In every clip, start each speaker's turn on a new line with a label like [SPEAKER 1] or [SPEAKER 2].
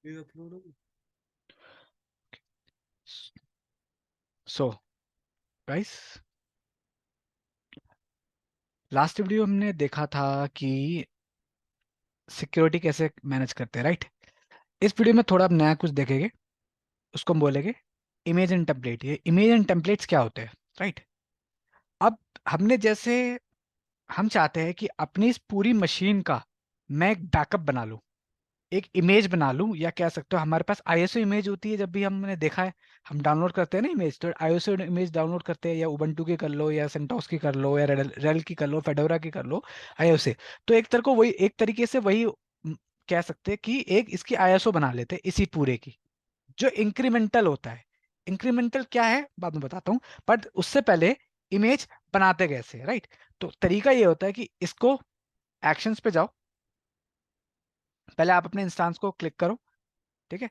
[SPEAKER 1] ये अपलोड हो
[SPEAKER 2] so guys, last video हमने देखा था कि सिक्योरिटी कैसे मैनेज करते हैं, राइट। इस वीडियो में थोड़ा अब नया कुछ देखेंगे, उसको हम बोलेंगे इमेज एंड टेम्पलेट। ये इमेज एंड टेम्पलेट्स क्या होते हैं, राइट। अब हमने जैसे हम चाहते हैं कि अपनी इस पूरी मशीन का मैं एक बैकअप बना लूं, एक इमेज बना लूं, या कह सकते हो हमारे पास आईएसओ इमेज होती है। जब भी हमने देखा है, हम डाउनलोड करते हैं ना इमेज, तो आईएसओ इमेज डाउनलोड करते हैं, या उबंटू की कर लो, या सेंटोस की कर लो, या रेल की कर लो, फेडोरा की कर लो, आईओ से। तो एक तरह को वही, एक तरीके से वही कह सकते हैं कि एक इसकी आईएसओ बना लेते हैं इसी पूरे की, जो इंक्रीमेंटल होता है। इंक्रीमेंटल क्या है बाद में बताता हूँ, बट उससे पहले इमेज बनाते कैसे, राइट। तो तरीका ये होता है कि इसको एक्शंस पे जाओ, पहले आप अपने इंस्टांस को क्लिक करो, ठीक है,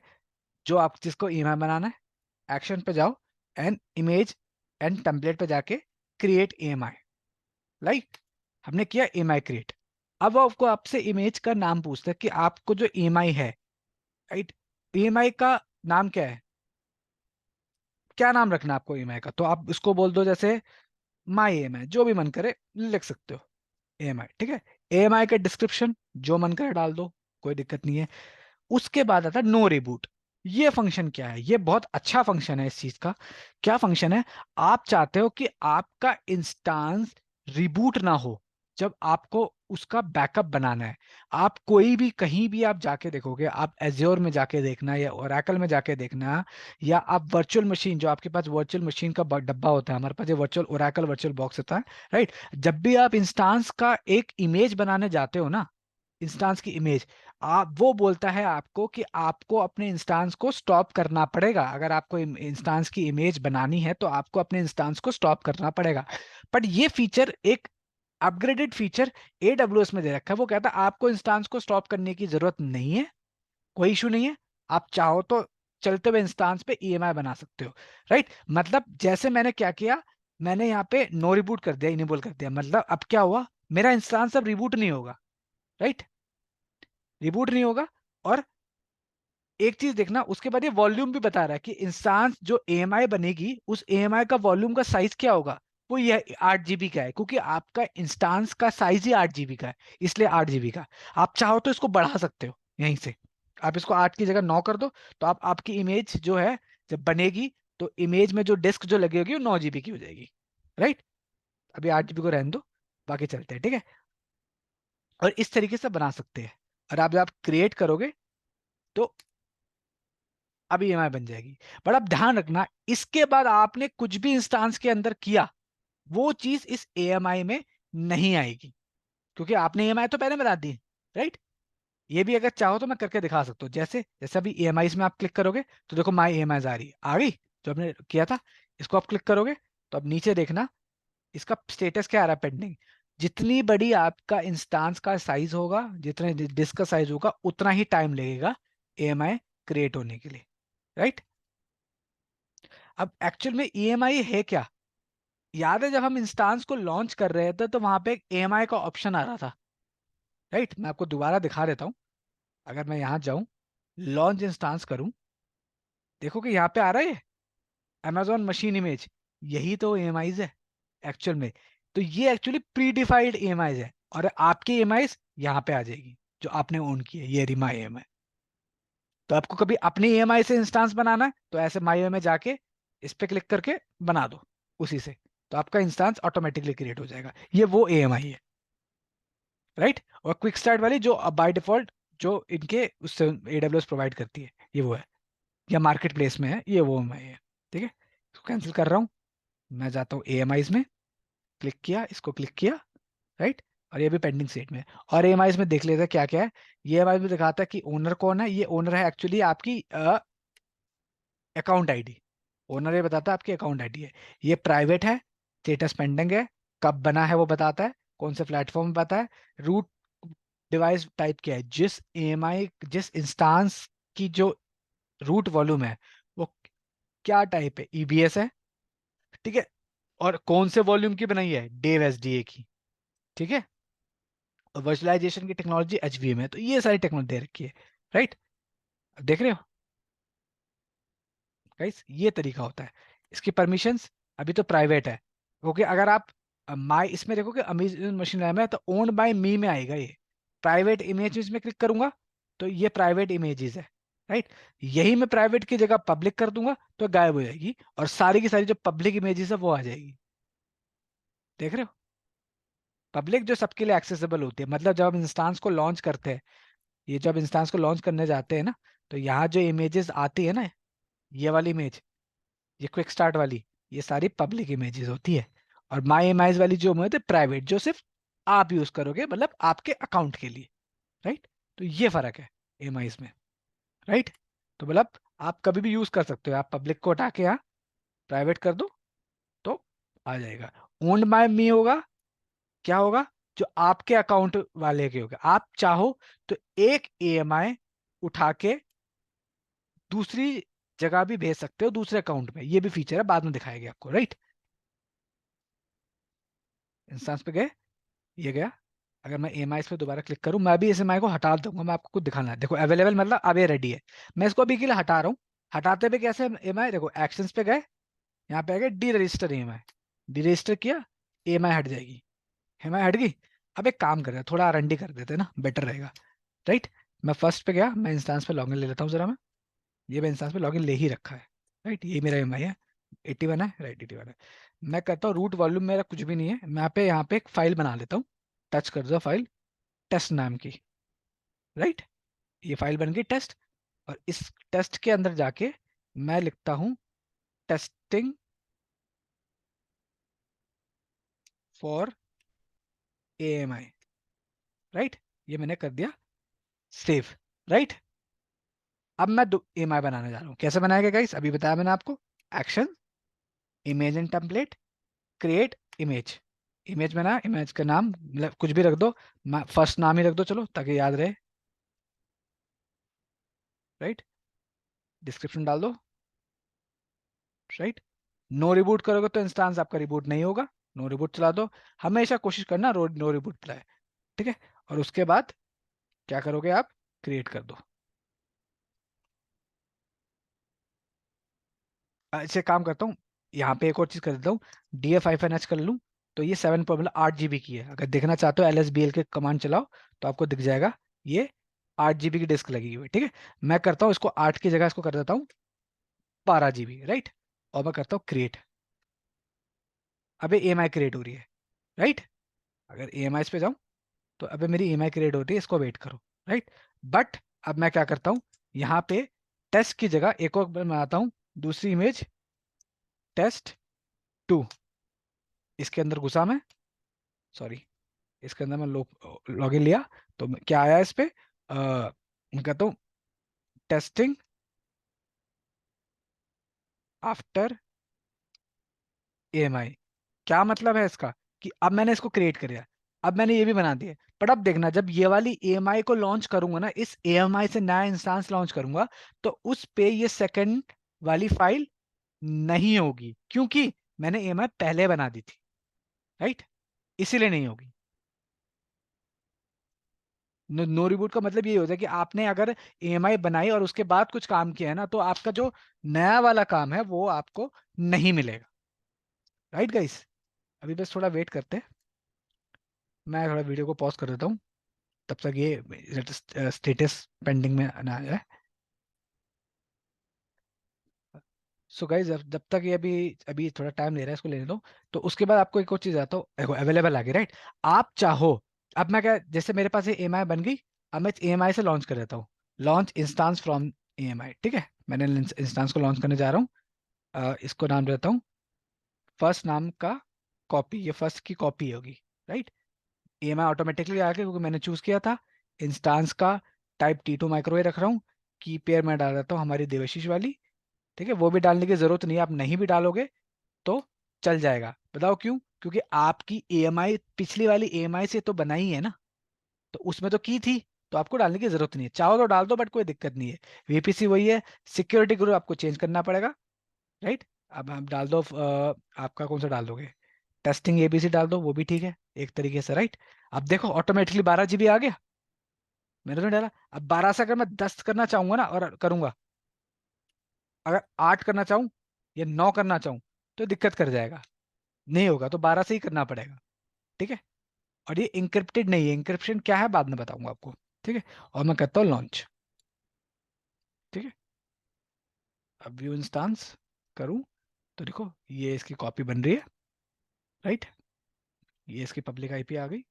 [SPEAKER 2] जो आप जिसको ईमेल बनाना है। एक्शन पे जाओ एंड इमेज एंड टेम्पलेट पे जाके क्रिएट ईएमआई, लाइक हमने किया ईएमआई क्रिएट। अब वो आपको आपसे इमेज का नाम पूछता है कि आपको जो ईएमआई है, राइट, ईएमआई का नाम क्या है, क्या नाम रखना है आपको ईएमआई का। तो आप इसको बोल दो जैसे माई ईएमआई, जो भी मन करे लिख सकते हो ईएमआई, ठीक है। ईएमआई का डिस्क्रिप्शन जो मन करे डाल दो, कोई दिक्कत नहीं है। उसके बाद आता है नो रिबूट। ये फंक्शन क्या है, ये बहुत अच्छा फंक्शन है इस चीज का। क्या फंक्शन है, आप चाहते हो कि आपका इंस्टांस रिबूट ना हो जब आपको उसका बैकअप बनाना है। आप कोई भी कहीं भी आप जाके देखोगे, आप एज्योर में जाके देखना, या ओरेकल में जाके देखना, या आप वर्चुअल मशीन, जो आपके पास वर्चुअल मशीन का डब्बा होता है, हमारे पास ये वर्चुअल ओरेकल वर्चुअल बॉक्स होता है, राइट। जब भी आप इंस्टांस का एक इमेज बनाने जाते हो ना, इंस्टांस की इमेज, आप वो बोलता है आपको कि आपको अपने इंस्टांस को स्टॉप करना पड़ेगा। अगर आपको इंस्टांस की इमेज बनानी है तो आपको अपने इंस्टांस को स्टॉप करना पड़ेगा। बट ये फीचर एक अपग्रेडेड फीचर एडब्ल्यूएस में दे रखा है। वो कहता है आपको इंस्टांस को स्टॉप करने की जरूरत नहीं है, कोई इशू नहीं है। आप चाहो तो चलते हुए इंस्टांस पे ईएमआई बना सकते हो, राइट। मतलब जैसे मैंने क्या किया, मैंने यहाँ पे नो रिबूट कर दिया, इनेबल कर दिया। मतलब अब क्या हुआ, मेरा इंस्टांस अब रिबूट नहीं होगा, राइट, रिबूट नहीं होगा। और एक चीज देखना, उसके बाद ये वॉल्यूम भी बता रहा है कि इंस्टांस जो एएमआई बनेगी, उस एएमआई का वॉल्यूम का साइज क्या होगा, वो ये 8 GB का है, क्योंकि आपका इंस्टांस का साइज ही 8 GB का है, इसलिए 8 GB का। आप चाहो तो इसको बढ़ा सकते हो यहीं से, आप इसको 8 की जगह 9 कर दो, तो आप आपकी इमेज जो है जब बनेगी, तो इमेज में जो डिस्क जो लगी होगी वो 9 GB की हो जाएगी, राइट। अभी 8 GB को रहने दो, बाकी चलते हैं, ठीक है। और इस तरीके से बना सकते हैं। और आप जब आप क्रिएट करोगे तो अब ईएमआई बन जाएगी। बट अब ध्यान रखना, इसके बाद आपने कुछ भी इंस्टांस के अंदर किया, वो चीज इस एएमआई में नहीं आएगी, क्योंकि आपने ईएमआई तो पहले बता दी, राइट। ये भी अगर चाहो तो मैं करके दिखा सकता हूँ। जैसे जैसे अभी ईएमआई में आप क्लिक करोगे तो देखो माई ईएमआई आ रही है, आ गई जो आपने किया था। इसको आप क्लिक करोगे तो अब नीचे देखना, इसका स्टेटस क्या आ रहा है, पेंडिंग। जितनी बड़ी आपका इंस्टांस का साइज होगा, जितने डिस्क का साइज होगा, उतना ही टाइम लगेगा एएमआई क्रिएट होने के लिए, राइट। अब एक्चुअल में ईएमआई है क्या, याद है जब हम इंस्टांस को लॉन्च कर रहे थे तो वहां पे एक ईएमआई का ऑप्शन आ रहा था, राइट। मैं आपको दोबारा दिखा देता हूं। अगर मैं यहां जाऊं, लॉन्च इंस्टांस करूं, देखो कि यहाँ पे आ रहा है अमेजॉन मशीन इमेज, यही तो ईएमआईज है एक्चुअल में। तो ये एक्चुअली प्री डिफाइंड ईएमआईज है, और आपके ईएमआईज यहाँ पे आ जाएगी जो आपने ओन की है, ये रिमा ईएमआई। तो आपको कभी अपनी ईएमआई से इंस्टांस बनाना है तो ऐसे माई ईएमआई जाके इस पे क्लिक करके बना दो उसी से, तो आपका इंस्टांस ऑटोमेटिकली क्रिएट हो जाएगा। ये वो एएमआई है, राइट। और क्विक स्टार्ट वाली जो बाय डिफॉल्ट जो इनके उससे एडब्ल्यूएस प्रोवाइड करती है, ये वो है, या मार्केट प्लेस में है, ये वो एएमआई है, ठीक है। इसको कैंसिल कर रहा हूँ, मैं जाता हूँ एएमआईज में, क्लिक किया, इसको क्लिक किया, राइट। और ये भी पेंडिंग स्टेट में है। और एएमआईज में देख लेते हैं क्या क्या है। ये एएमआई में दिखाता है कि ओनर कौन है, ये ओनर है एक्चुअली आपकी अकाउंट आईडी। ओनर ये बताता है आपकी अकाउंट आईडी है। ये प्राइवेट है, स्टेटस पेंडिंग है, कब बना है वो बताता है, कौन से प्लेटफॉर्म में बताता है, रूट डिवाइस टाइप क्या है, जिस एएमआई जिस इंस्टांस की जो रूट वॉल्यूम है वो क्या टाइप है, ईबीएस है, ठीक है। और कौन से वॉल्यूम की बनाई है, डेव एसडीए की, ठीक है। और वर्चुअलाइजेशन की टेक्नोलॉजी एचवीएम है। तो ये सारी टेक्नोलॉजी दे रखी है, राइट। देख रहे हो गाइस, ये तरीका होता है। इसकी परमिशंस अभी तो प्राइवेट है, क्योंकि अगर आप माई इसमें देखो कि अमेजन मशीन लैब है तो ओन्ड बाय मी में आएगा ये। प्राइवेट इमेजेस में क्लिक करूंगा तो ये प्राइवेट इमेजेस है, राइट। यही मैं प्राइवेट की जगह पब्लिक कर दूंगा तो गायब हो जाएगी, और सारी की सारी जो पब्लिक इमेजेस है वो आ जाएगी। देख रहे हो, पब्लिक जो सबके लिए एक्सेसिबल होती है, मतलब जब हम इंस्टांस को लॉन्च करते हैं, ये जब इंस्टांस को लॉन्च करने जाते हैं ना, तो यहाँ जो इमेजेस आती है ना, ये वाली इमेज, ये क्विक स्टार्ट वाली, ये सारी पब्लिक इमेजेस होती है। और माई इमेज वाली जो होती है प्राइवेट, जो सिर्फ आप यूज करोगे, मतलब आपके अकाउंट के लिए, राइट। तो ये फर्क है एमआईज में, राइट। तो मतलब आप कभी भी यूज कर सकते हो, आप पब्लिक को हटा के यहाँ प्राइवेट कर दो तो आ जाएगा। ओन्ड बाय मी होगा, क्या होगा, जो आपके अकाउंट वाले के होगा। आप चाहो तो एक ईएमआई उठा के दूसरी जगह भी भेज सकते हो, दूसरे अकाउंट में, ये भी फीचर है, बाद में दिखाएगा आपको, राइट। इंस्टांस पे गए, ये गया। अगर मैं एम पे दोबारा क्लिक करूं, मैं भी इस एम को हटा दूंगा, मैं आपको कुछ दिखाना है। देखो अवेलेबल मतलब अब ये रेडी है, मैं इसको अभी के लिए हटा रहा हूँ। हटाते हुए कैसे एम देखो एक्शंस पे गए, यहाँ पे आ गया D register M, D register किया, एम हट जाएगी। एम हट गई। अब एक काम करते हैं, थोड़ा आरएनडी कर देते हैं ना, बेटर रहेगा, राइट। मैं फर्स्ट पे गया, मैं इंस्टांस पे लॉगिन ले लेता हूँ जरा मैं। ये मैं इंस्टांस पे लॉगिन ले ही रखा है, राइट। ये मेरा एम है, 81 है, राइट 81 है। मैं कहता हूँ रूट वॉल्यूम मेरा कुछ भी नहीं है, मैं यहाँ पे एक फाइल बना लेता हूँ। टच कर दो फाइल, टेस्ट नाम की, राइट। ये फाइल बन गई टेस्ट। और इस टेस्ट के अंदर जाके मैं लिखता हूँ टेस्टिंग फॉर एएमआई, राइट। ये मैंने कर दिया सेव, राइट। अब मैं एएमआई बनाने जा रहा हूँ। कैसे बनाएगा गाइस, अभी बताया मैंने आपको। Action, image and template, create image. Image बना, इमेज का नाम मतलब कुछ भी रख दो, फर्स्ट नाम ही रख दो चलो, ताकि याद रहे, राइट। डिस्क्रिप्शन डाल दो, राइट। नो रिबूट करोगे तो इंस्टांस आपका रिबूट नहीं होगा, नो रिबूट चला दो। हमेशा कोशिश करना नो रिबूट चलाए, ठीक है। और उसके बाद क्या करोगे आप, क्रिएट कर दो। ऐसे काम करता हूँ, यहाँ पे एक और चीज कर देता हूँ, DF-H कर लूँ, तो ये 7.8 GB की है। अगर देखना चाहते हो LSBL के कमांड चलाओ तो आपको दिख जाएगा, ये 8 GB की डिस्क लगी हुई है, ठीक है। मैं करता हूँ इसको 8 की जगह इसको कर देता हूँ 12 GB, राइट। और मैं करता हूँ क्रिएट। अब ये EMI क्रिएट हो रही है, राइट। अगर EMI पे जाऊँ तो अभी मेरी EMI क्रिएट होती है, इसको वेट करो, राइट। बट अब मैं क्या करता हूँ, यहाँ पे टेस्ट की जगह एक और बनाता हूँ, दूसरी इमेज, टेस्ट 2। इसके अंदर घुसा मैं, सॉरी, इसके अंदर मैं लॉगिन लिया, तो क्या आया इस पे, मैं कहता हूँ टेस्टिंग आफ्टर एएमआई। क्या मतलब है इसका, कि अब मैंने इसको क्रिएट कर दिया, अब मैंने ये भी बना दिया। बट अब देखना, जब ये वाली एएमआई को लॉन्च करूंगा ना, इस एएमआई से नया इंस्टांस लॉन्च करूंगा, तो उस पे ये सेकंड वाली फाइल नहीं होगी, क्योंकि मैंने एएमआई पहले बना दी थी, राइट। इसीलिए नहीं होगी। नो रिबूट का मतलब ये होता है कि आपने अगर EMI बनाई और उसके बाद कुछ काम किया है ना, तो आपका जो नया वाला काम है वो आपको नहीं मिलेगा, राइट गाइस। अभी बस थोड़ा वेट करते हैं, मैं थोड़ा वीडियो को पॉज कर देता हूँ, तब तक ये स्टेटस पेंडिंग में ना आ जाए। सो गाइस, जब जब तक ये अभी अभी थोड़ा टाइम ले रहा है, इसको लेने दो। तो उसके बाद आपको एक और चीज आता हो, देखो अवेलेबल आ गई, राइट। आप चाहो, अब मैं क्या, जैसे मेरे पास ये EMI बन गई, अब मैं EMI से लॉन्च कर देता हूँ, लॉन्च इंस्टांस फ्रॉम EMI, ठीक है। मैंने इंस्टांस को लॉन्च करने जा रहा हूँ। इसको नाम देता हूँ फर्स्ट नाम का कॉपी, ये फर्स्ट की कॉपी होगी, राइट। EMI ऑटोमेटिकली आ गया क्योंकि मैंने चूज किया था। इंस्टांस का टाइप T2 माइक्रोवेव रख रहा हूँ। की पेयर में डाल देता हूँ हमारी देवाशीष वाली, ठीक है। वो भी डालने की जरूरत नहीं है, आप नहीं भी डालोगे तो चल जाएगा। बताओ क्यों, क्योंकि आपकी EMI पिछली वाली EMI से तो बनाई है ना, तो उसमें तो की थी, तो आपको डालने की जरूरत नहीं है। चाहो तो डाल दो, बट कोई दिक्कत नहीं है। VPC वही है, सिक्योरिटी ग्रुप आपको चेंज करना पड़ेगा, राइट। अब आप डाल दो, आपका कौन सा डाल दोगे, टेस्टिंग ABC डाल दो, वो भी ठीक है एक तरीके से, राइट। अब देखो ऑटोमेटिकली 12 GB आ गया, मैंने तो नहीं डाला। अब 12 से अगर मैं 10 करना चाहूंगा ना और करूंगा, अगर 8 करना चाहूँ या 9 करना चाहूँ तो दिक्कत कर जाएगा, नहीं होगा, तो 12 से ही करना पड़ेगा। ठीक है। और ये इंक्रिप्टेड नहीं है, इंक्रिप्शन क्या है बाद में बताऊंगा आपको। ठीक है। और मैं करता हूँ लॉन्च। ठीक है। अब व्यू इंस्टांस करूँ तो देखो ये इसकी कॉपी बन रही है, राइट। ये इसकी पब्लिक आईपी आ गई,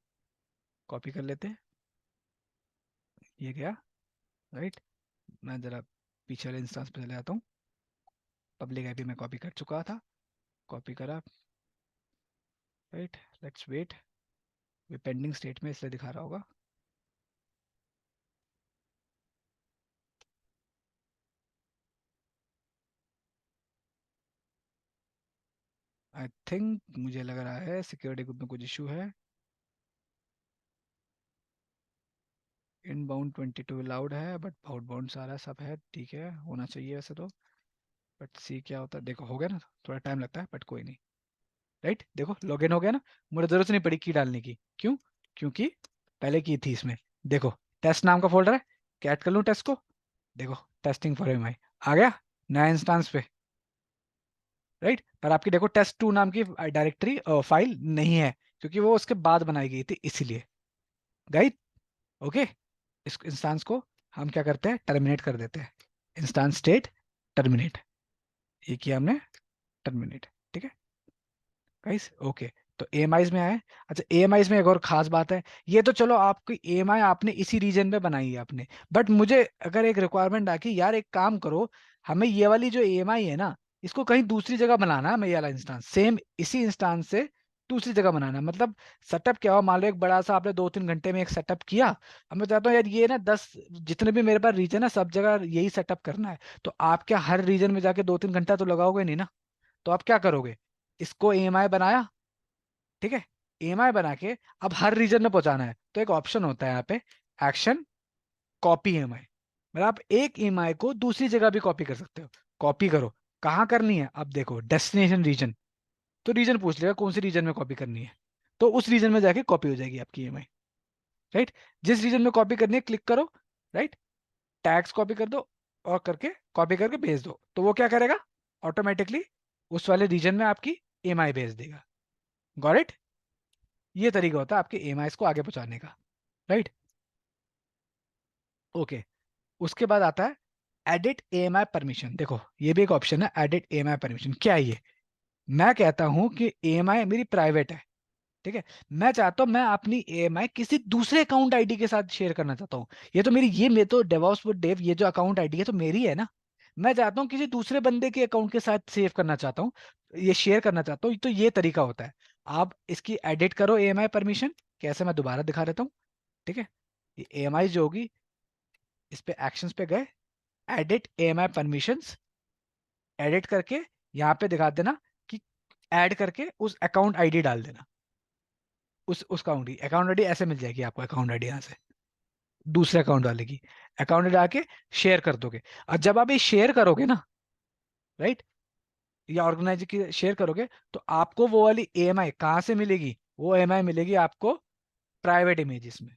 [SPEAKER 2] कॉपी कर लेते हैं, ये गया, राइट। मैं जरा पीछे वाले इंस्टांस पे चले जाता हूँ। पब्लिक आईपी में कॉपी कर चुका था, कॉपी करा, राइट। लेट्स वेट, ये पेंडिंग स्टेट में इसलिए दिखा रहा होगा। आई थिंक, मुझे लग रहा है सिक्योरिटी ग्रुप में कुछ इशू है। इनबाउंड 22 अलाउड है बट आउटबाउंड सारा सब है, ठीक है, होना चाहिए वैसे तो। बट सी क्या होता है, देखो हो गया ना, थोड़ा टाइम लगता है बट कोई नहीं। राइट, देखो लॉगिन हो गया ना, मुझे जरूरत नहीं पड़ी की डालने की। क्यों? क्योंकि पहले की थी इसमें। देखो टेस्ट नाम का फोल्डर है, कैट कर लूँ टेस्ट को, देखो टेस्टिंग फॉर एम आई आ गया नया इंस्टांस पे, राइट। पर आपकी देखो टेस्ट टू नाम की डायरेक्टरी फाइल नहीं है, क्योंकि वो उसके बाद बनाई गई थी इसीलिए। राइट। ओके। इस इंस्टांस को हम क्या करते हैं, टर्मिनेट कर देते हैं। इंस्टांस स्टेट टर्मिनेट, ये किया हमने, टर्मिनेट। ठीक है गाइस, ओके। तो एएमआईज में आए। अच्छा, एएमआईज में एक और खास बात है, ये तो चलो आपकी एएमआई आपने इसी रीजन में बनाई है आपने, बट मुझे अगर एक रिक्वायरमेंट आ कि यार एक काम करो, हमें ये वाली जो एएमआई है ना, इसको कहीं दूसरी जगह बनाना है, हमें ये वाला इंस्टांस सेम इसी इंस्टांस से दूसरी जगह बनाना है। मतलब सेटअप क्या हो, मान लो एक बड़ा सा आपने 2-3 घंटे में एक सेटअप किया, अब मैं चाहता हूँ यार ये ना 10 जितने भी मेरे पास रीजन है सब जगह यही सेटअप करना है, तो आप क्या हर रीजन में जाके 2-3 घंटा तो लगाओगे नहीं ना। तो आप क्या करोगे, इसको एएमआई बनाया, ठीक है, ईएमआई बना के अब हर रीजन में पहुंचाना है, तो एक ऑप्शन होता है यहाँ पे, एक्शन कॉपी ईएमआई। मतलब आप एक ईएमआई को दूसरी जगह भी कॉपी कर सकते हो। कॉपी करो, कहाँ करनी है, अब देखो डेस्टिनेशन रीजन, तो रीजन पूछ लेगा कौन सी रीजन में कॉपी करनी है, तो उस रीजन में जाके कॉपी हो जाएगी आपकी ईएमआई, राइट। जिस रीजन में कॉपी करनी है क्लिक करो, राइट, टैग्स कॉपी कर दो, और करके कॉपी करके भेज दो, तो वो क्या करेगा, ऑटोमेटिकली उस वाले रीजन में आपकी ईएमआई भेज देगा। Got it. ये तरीका होता है आपके ईएमआई को आगे पहुंचाने का, राइट। ओके। उसके बाद आता है एडिट एएमआई परमिशन। देखो ये भी एक ऑप्शन है, एडिट एएमआई परमिशन क्या है ये। मैं कहता हूं कि एएमआई मेरी प्राइवेट है, ठीक है, मैं चाहता हूं मैं अपनी एएमआई किसी दूसरे अकाउंट आईडी के साथ शेयर करना चाहता हूं। ये तो मेरी, ये मैं तो डेवॉप्स विद डेव, ये जो अकाउंट आईडी है तो मेरी है ना, मैं चाहता हूँ किसी दूसरे बंदे के अकाउंट के साथ सेव करना चाहता हूँ, ये शेयर करना चाहता हूँ, तो ये तरीका होता है। आप इसकी एडिट करो एएमआई परमिशन, कैसे मैं दोबारा दिखा देता हूँ। ठीक है, ये एएमआई जो होगी, इस पे एक्शंस पे गए, एडिट एएमआई परमिशंस, एडिट करके यहाँ पे दिखा देना कि ऐड करके उस अकाउंट आईडी डाल देना, उस अकाउंट आईडी ऐसे मिल जाएगी आपको, अकाउंट आईडी यहाँ से दूसरे अकाउंट वाले की अकाउंट आईडी आके शेयर कर दोगे। और जब आप ये शेयर करोगे ना, राइट, या ऑर्गेनाइज की शेयर करोगे, तो आपको वो वाली एएमआई कहाँ से मिलेगी, वो एएमआई मिलेगी आपको प्राइवेट इमेजेस में,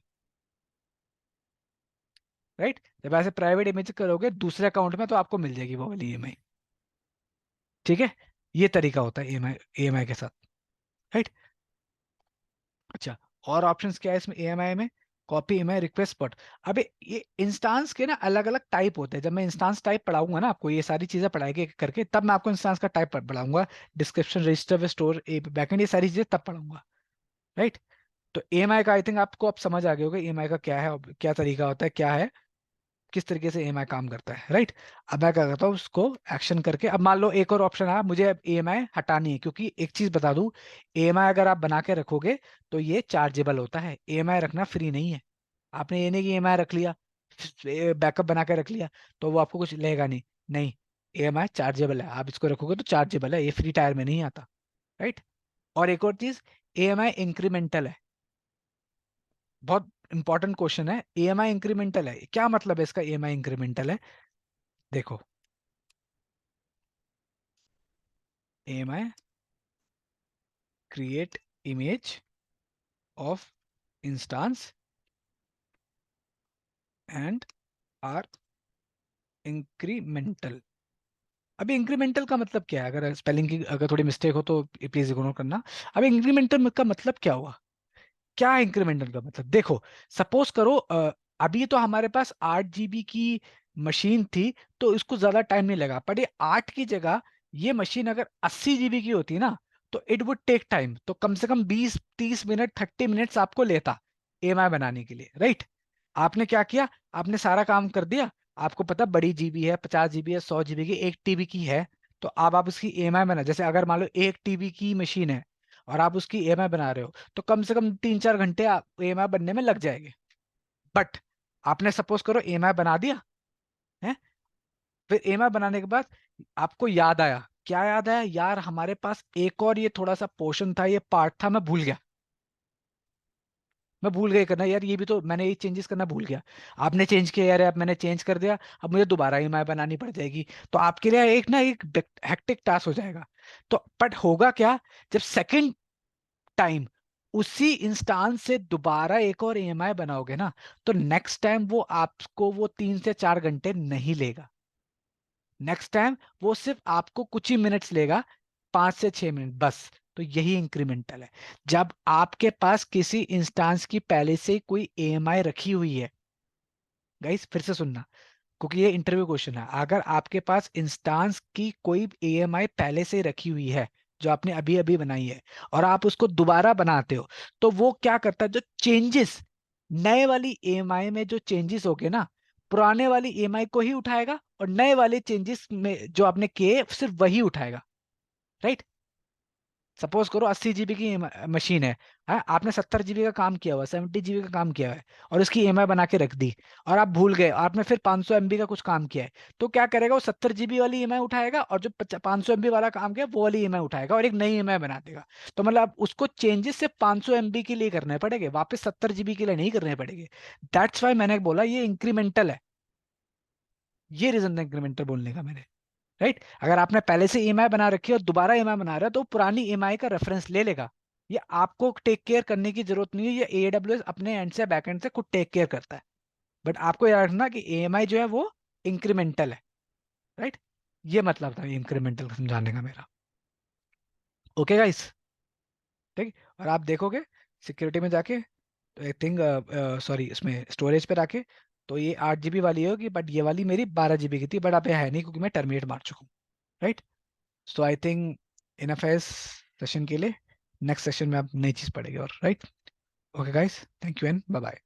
[SPEAKER 2] राइट। जब ऐसे प्राइवेट इमेज करोगे दूसरे अकाउंट में तो आपको मिल जाएगी वो वाली ईएमआई। ठीक है, ये तरीका होता है ईएमआई के साथ, राइट। अच्छा, और ऑप्शंस क्या है इसमें एएमआई में, कॉपी ईएमआई रिक्वेस्ट स्पॉट। अबे ये इंस्टांस के ना अलग अलग टाइप होते हैं, जब मैं इंस्टांस टाइप पढ़ाऊंगा ना आपको, ये सारी चीजें पढ़ाएंगे करके, तब मैं आपको इंस्टांस का टाइप पढ़ाऊंगा, डिस्क्रिप्शन रजिस्टर स्टोर बैकएंड, ये सारी चीजें तब पढ़ाऊंगा, राइट। तो ईएमआई का आई थिंक आपको अब समझ आ गया होगा ईएमआई का क्या है, और क्या तरीका होता है, क्या है, किस तरीके से ईएमआई काम करता है, राइट। अब मैं क्या करता हूँ उसको एक्शन करके, अब मान लो एक और ऑप्शन है, मुझे अब ईएमआई हटानी है, क्योंकि एक चीज बता दूं, ईएमआई अगर आप बना के रखोगे तो ये चार्जेबल होता है, ईएमआई रखना फ्री नहीं है। आपने ये नहीं कि ईएमआई रख लिया, बैकअप बना के रख लिया तो वो आपको कुछ लेगा नहीं, नहीं, ईएमआई चार्जेबल है, आप इसको रखोगे तो चार्जेबल है, ये फ्री टायर में नहीं आता, राइट। और एक और चीज, ईएमआई इंक्रीमेंटल है, बहुत इंपॉर्टेंट क्वेश्चन है, ईएमआई इंक्रीमेंटल है, क्या मतलब है इसका, ईएमआई इंक्रीमेंटल है, देखो, AMI create image of instance and are incremental. अभी इंक्रीमेंटल का मतलब क्या है? अगर स्पेलिंग की अगर थोड़ी मिस्टेक हो तो प्लीज इग्नोर करना। अब इंक्रीमेंटल का मतलब क्या हुआ? क्या इंक्रीमेंटल का मतलब? देखो, सपोज करो अभी तो हमारे पास 8 GB की मशीन थी, तो इसको ज्यादा टाइम नहीं लगा, पर ये 8 की जगह ये मशीन अगर 80 GB की होती ना, तो इट वुड टेक टाइम, तो कम से कम 20-30 मिनट 30 मिनट्स आपको लेता एएमआई बनाने के लिए, राइट? आपने क्या किया? आपने सारा काम कर दिया। आपको पता बड़ी जीबी है, 50 GB है, 100 GB की, 1 TB की है, तो अब आप उसकी एएमआई बना, जैसे अगर मान लो 1 TB की मशीन है और आप उसकी एएमआई बना रहे हो, तो कम से कम 3-4 घंटे एएमआई बनने में लग जाएंगे। बट आपने सपोज करो एएमआई बना दिया है, फिर एएमआई बनाने के बाद आपको याद आया, क्या याद आया यार, हमारे पास एक और ये थोड़ा सा पोर्शन था, ये पार्ट था, मैं भूल गया, मैं भूल गया करना यार, ये भी तो मैंने ये चेंजेस करना भूल गया। आपने चेंज किया यार, अब मैंने चेंज कर दिया, अब मुझे दोबारा ईएमआई बनानी पड़ जाएगी। तो आपके लिए एक ना एक हेक्टिक टास्क हो जाएगा। तो बट होगा क्या, जब सेकंड टाइम उसी इंस्टांस से दोबारा एक और ईएमआई बनाओगे ना, तो नेक्स्ट टाइम वो आपको वो 3 से 4 घंटे नहीं लेगा। नेक्स्ट टाइम वो सिर्फ आपको कुछ ही मिनट्स लेगा, 5 से 6 मिनट बस। तो यही इंक्रीमेंटल है। जब आपके पास किसी इंस्टांस की पहले से ही कोई एएमआई रखी हुई है, गाइस फिर से सुनना, क्योंकि ये इंटरव्यू क्वेश्चन है, अगर आपके पास इंस्टांस की कोई एएमआई पहले से रखी हुई है जो आपने अभी अभी बनाई है, और आप उसको दोबारा बनाते हो, तो वो क्या करता है, जो चेंजेस नए वाली एएमआई में जो चेंजेस हो गए ना, पुराने वाली एएमआई को ही उठाएगा, और नए वाले चेंजेस में जो आपने किए सिर्फ वही उठाएगा, राइट? सपोज करो 80 GB की मशीन है, हाँ, आपने 70 GB का काम किया हुआ, 70 GB का काम किया हुआ है, और उसकी ईएमआई बना के रख दी, और आप भूल गए, आपने फिर 500 MB का कुछ काम किया है, तो क्या करेगा, वो 70 GB वाली ईएमआई उठाएगा, और जो 500 MB वाला काम किया वो वाली ईएमआई उठाएगा, और एक नई ईएमआई बना देगा। तो मतलब उसको चेंजेस से 500 MB के लिए करने पड़ेंगे, वापस 70 GB के लिए नहीं करने पड़ेंगे। दैट्स वाई मैंने बोला ये इंक्रीमेंटल है। ये रीजन था इंक्रीमेंटल बोलने का मैंने, राइट? अगर आपने पहले से ईएमआई बना रखी है और दोबारा ईएमआई बना रहा है, तो वो पुरानी ईएमआई का रेफरेंस ले लेगा। ये आपको टेक केयर करने की जरूरत नहीं है, ये एडब्ल्यूएस अपने एंड से बैक एंड से खुद टेक केयर करता है। बट आपको याद रखना कि एएमआई जो है वो इंक्रीमेंटल है, राइट? ये मतलब था इंक्रीमेंटल समझाने का मेरा। ओके गाइस, ठीक। और आप देखोगे सिक्योरिटी में जाके, तो आई थिंक, सॉरी, इसमें स्टोरेज पे जाके, तो ये 8 GB वाली होगी, बट ये वाली मेरी 12 GB की थी, बट अब ये है नहीं क्योंकि मैं टर्मिनेट मार चुका हूँ, right? So I think enough है इस सेशन के लिए। नेक्स्ट सेशन में आप नई चीज पढ़ेंगे, और right. Okay guys, thank you and bye bye.